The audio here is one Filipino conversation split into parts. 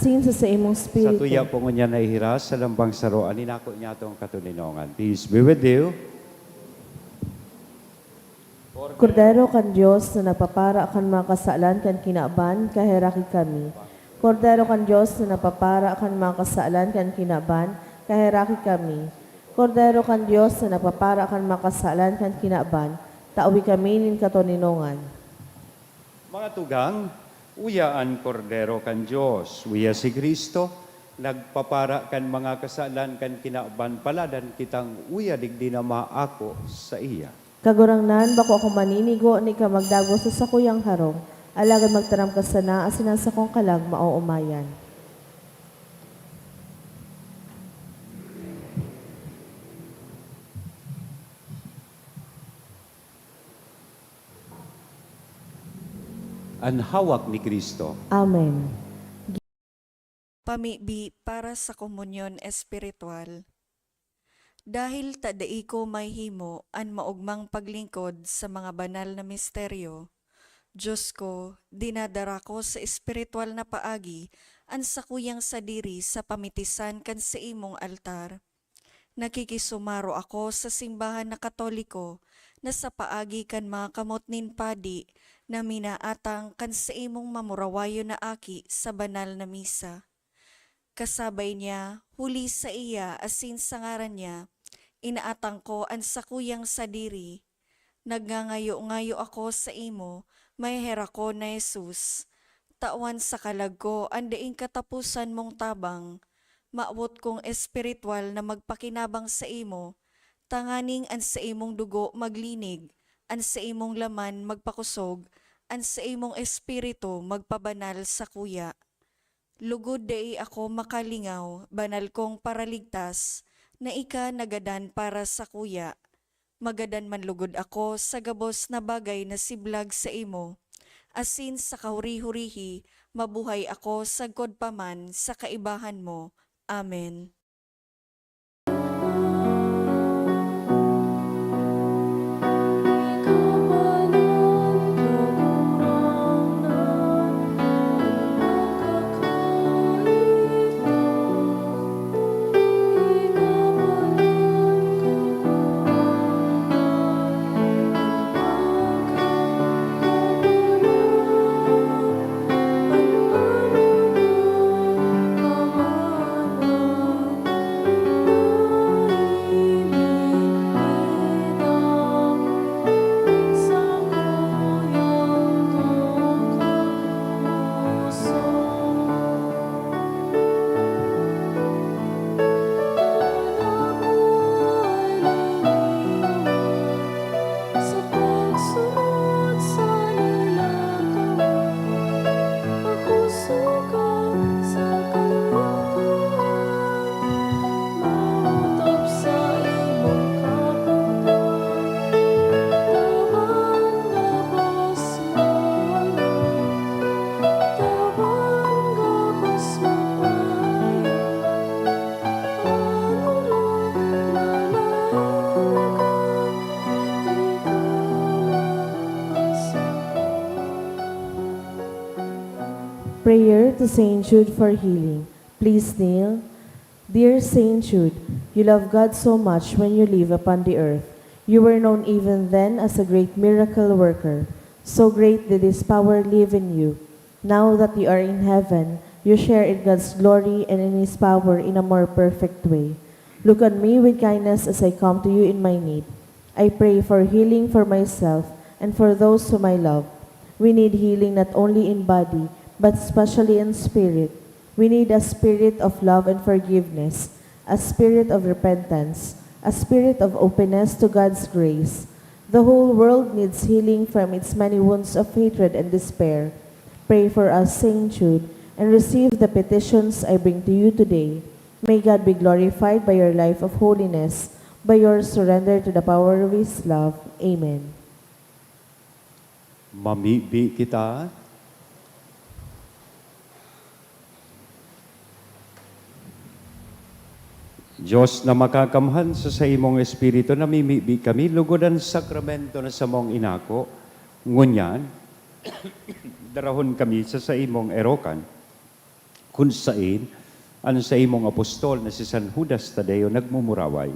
asin sa imong Sa spiritu. tuya po niya nahihiras sa lambang saroan, inako niya itong katuninongan. Peace be with you. Kordero kan Dios na napapara kan mga kasalan kan kinaban, kahiraki kami. Kordero kan Dios na napapara kan mga kasalan kan kinaban, kahiraki kami. Kordero kan Dios na napapara kan mga kasalan kan kinaban, tauwi kami nin katoninongan. Mga tugang, uyaan kordero kan Diyos. Uya si Kristo, nagpapara kan mga kasalan kan kinaban paladan kitang uya digdi na maako sa iya. Kagurangnan, bako ako maninigo, ni ka magdago sa sakuyang harong, alagan magtaram ka sana, asinan sa kong kalag, mauumayan. Ang hawak ni Kristo. Amen. Pamibi para sa komunyon espiritual. Dahil tadai ko may himo an maugmang paglingkod sa mga banal na misteryo, Diyos ko, dinadara ko sa espiritual na paagi ang sakuyang sadiri sa pamitisan kan sa imong altar. Nakikisumaro ako sa simbahan na Katoliko na sa paagi kan mga kamotnin padi na minaatang kan sa imong mamurawayo na aki sa banal na misa. Kasabay niya, huli sa iya asin sa ngaran niya, inaatang ko ang sakuyang sadiri. Nagngangayo-ngayo ako sa imo, may hera ko na Jesus. Tawan sa kalag ko, andaing katapusan mong tabang. Maawot kong espiritual na magpakinabang sa imo, tanganing an sa imong dugo maglinig, an sa imong laman magpakusog, an sa imong espiritu magpabanal sa kuya. Lugod dai ako makalingaw, banal kong paraligtas, na ika nagadan para sa kuya. Magadan man lugod ako sa gabos na bagay na siblag sa imo. Asin sa kahuri-hurihi, mabuhay ako sagkod paman sa kaibahan mo. Amen. Prayer to Saint Jude for healing. Please kneel. Dear Saint Jude, you love God so much when you live upon the earth. You were known even then as a great miracle worker. So great did His power live in you. Now that you are in heaven, you share in God's glory and in His power in a more perfect way. Look on me with kindness as I come to you in my need. I pray for healing for myself and for those whom I love. We need healing not only in body, but especially in spirit. We need a spirit of love and forgiveness, a spirit of repentance, a spirit of openness to God's grace. The whole world needs healing from its many wounds of hatred and despair. Pray for us, Saint Jude, and receive the petitions I bring to you today. May God be glorified by your life of holiness, by your surrender to the power of His love. Amen. Mamibi kita. Diyos na makakamhan sa imong espiritu, namimibi kami, lugodan sakramento na sa mong inako, ngunyan, darahon kami sa imong erokan, kung sain, ano sa imong apostol na si San Judas Tadeo nagmumuraway.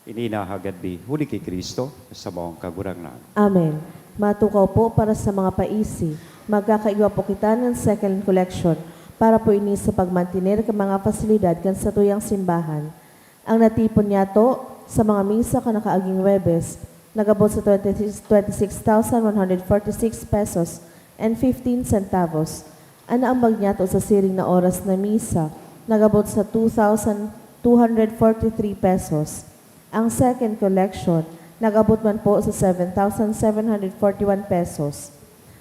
Ininahagad bi, huli kay Kristo, sa mong kagurangnan. Amen. Matukaw po para sa mga paisi. Magkakaigwa po kita ng second collection para po ini sa pagmantinir ka mga pasilidad kan sa tuyang simbahan. Ang natipon niya to sa mga misa ka nakaaging Webes, nagabot sa 26,146 pesos and 15 centavos. Ang naambag niya to sa siring na oras na misa, nagabot sa 2,243 pesos. Ang second collection, nagabot man po sa 7,741 pesos.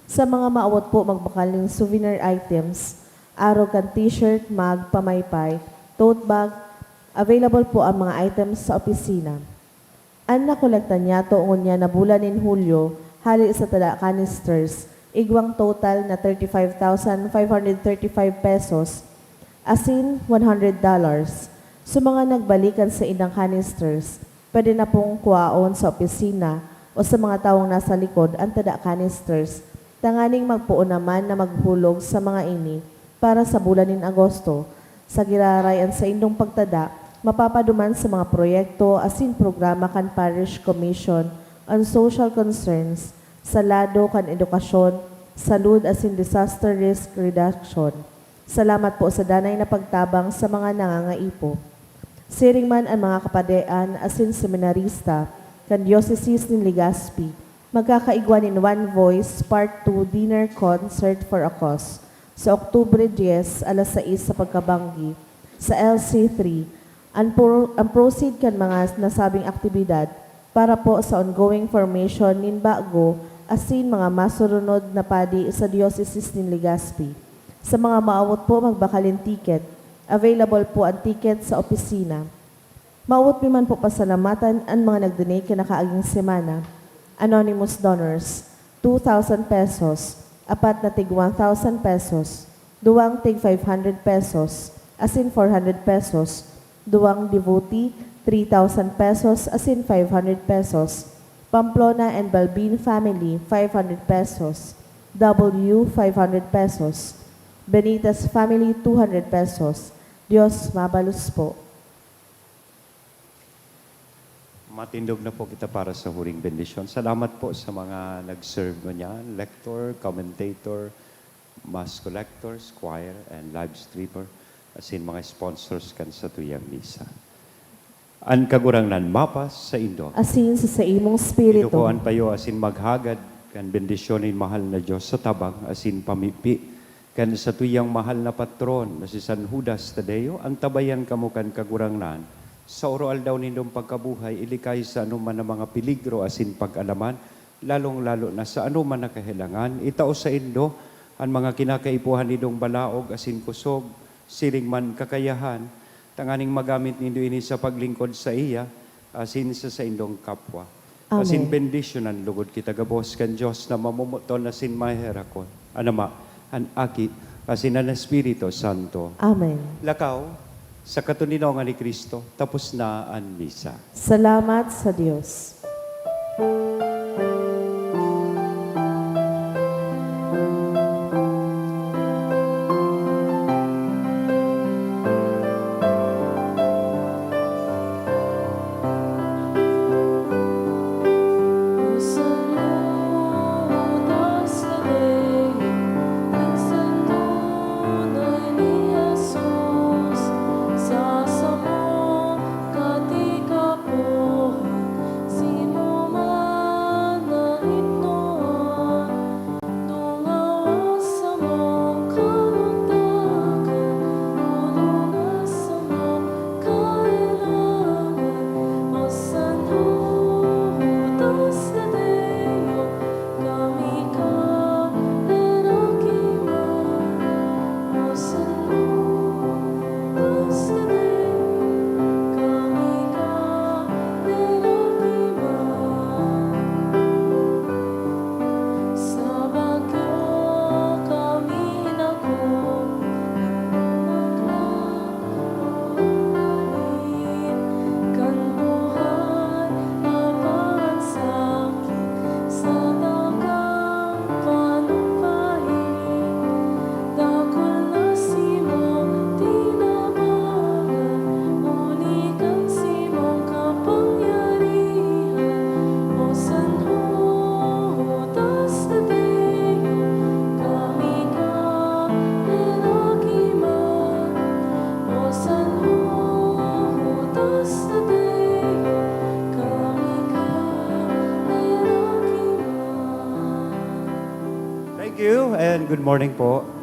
Sa mga maawat po magbakal ng souvenir items, araw kan t-shirt, mug, pamaypay, tote bag, available po ang mga items sa opisina. Ang nakolekta niya toongon niya na bulan in Hulyo, hali sa tada canisters, igwang total na 35,535 pesos, asin $100. Sa mga nagbalikan sa inang canisters, pwede na pong kuwaon sa opisina o sa mga taong nasa likod ang tada canisters, tanganing magpuon naman na maghulog sa mga ini para sa bulan in Agosto, sa girarayan sa indong pagtada, mapapaduman sa mga proyekto asin programa kan Parish Commission on Social Concerns, sa lado kan edukasyon, salud asin disaster risk reduction. Salamat po sa danay na pagtabang sa mga nangangaipo. Siring man ang mga kapadean asin seminarista kan Diocese ni Legazpi, magkakaigwan in One Voice Part 2 Dinner Concert for a Cause sa Oktubre 10, alas 6 sa pagkabanggi sa LC3. Ang proceed kan mga nasabing aktibidad para po sa ongoing formation nin bago asin mga masurunod na padi sa Diocese ni Legazpi. Sa mga maawot po magbakalin ticket, available po ang ticket sa opisina. Maawot man po pasalamatan ang mga nag-donate kinakaaging semana. Anonymous donors, 2,000 pesos, apat na tig 1,000 pesos, duwang tig 500 pesos, asin 400 pesos, duwang devotee, 3,000 pesos, asin 500 pesos, Pamplona and Balbin family, 500 pesos, W, 500 pesos, Benitez family, 200 pesos. Diyos mabalus po. Matindog na po kita para sa huling bendisyon. Salamat po sa mga nag-serve mo niyan, lector, commentator, mass collectors, choir, and live streamer, as in mga sponsors kan sa tuyang misa. An kagurangnan mapas sa Indo. Asin sa imong spirito. Inukuan payo asin maghagad kan bendisyonin mahal na Diyos sa tabang asin pamipi kan sa tuyang mahal na patron na si San Judas Tadeo, ang tabayan kamo kan kagurangnan sa oroal daw nindong pagkabuhay, ilikay sa anuman na mga peligro asin pag-alaman, lalong-lalo na sa anuman na kahilangan, itao sa Indo, ang mga kinakaipuhan nindong balaog asin kusog, siring man kakayahan, tanganing magamit nindo ini sa paglingkod sa iya, asin sa indong kapwa. Amen. Asin bendisyonan lugod kita gabos kan Diyos na mamumutol asin maherakon. Anama, an aki, asin ang Espiritu Santo. Amen. Lakaw, sa katuninongan ni Kristo, tapos na ang misa. Salamat sa Diyos. Sino man and good morning po.